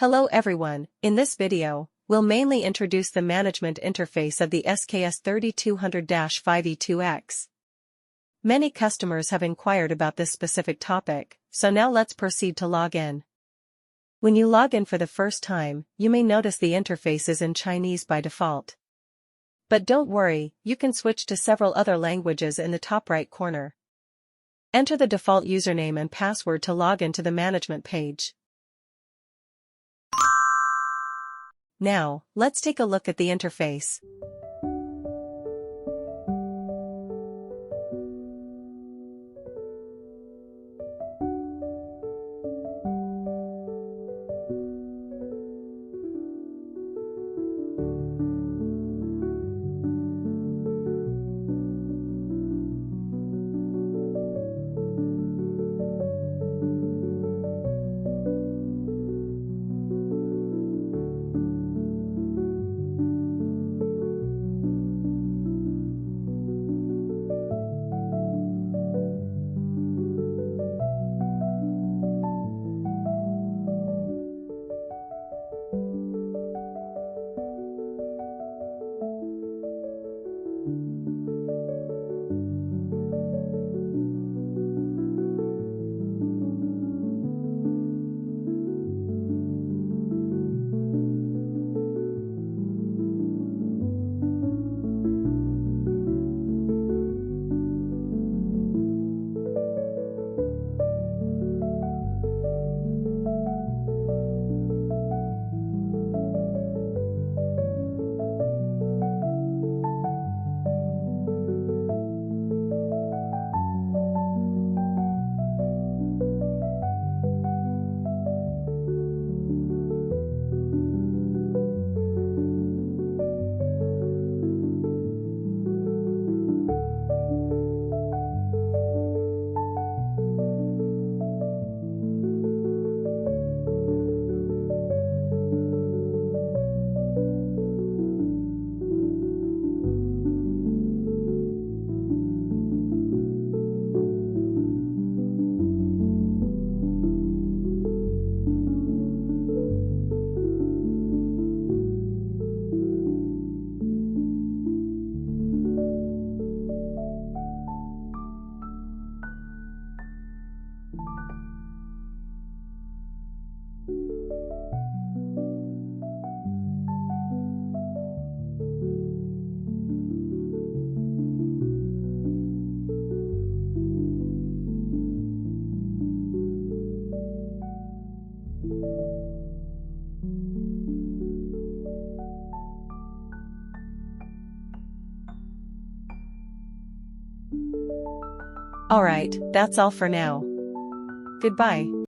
Hello everyone, in this video, we'll mainly introduce the management interface of the XikeStor3200-5E2X. Many customers have inquired about this specific topic, so now let's proceed to log in. When you log in for the first time, you may notice the interface is in Chinese by default. But don't worry, you can switch to several other languages in the top right corner. Enter the default username and password to log into the management page. Now, let's take a look at the interface. Alright, that's all for now. Goodbye.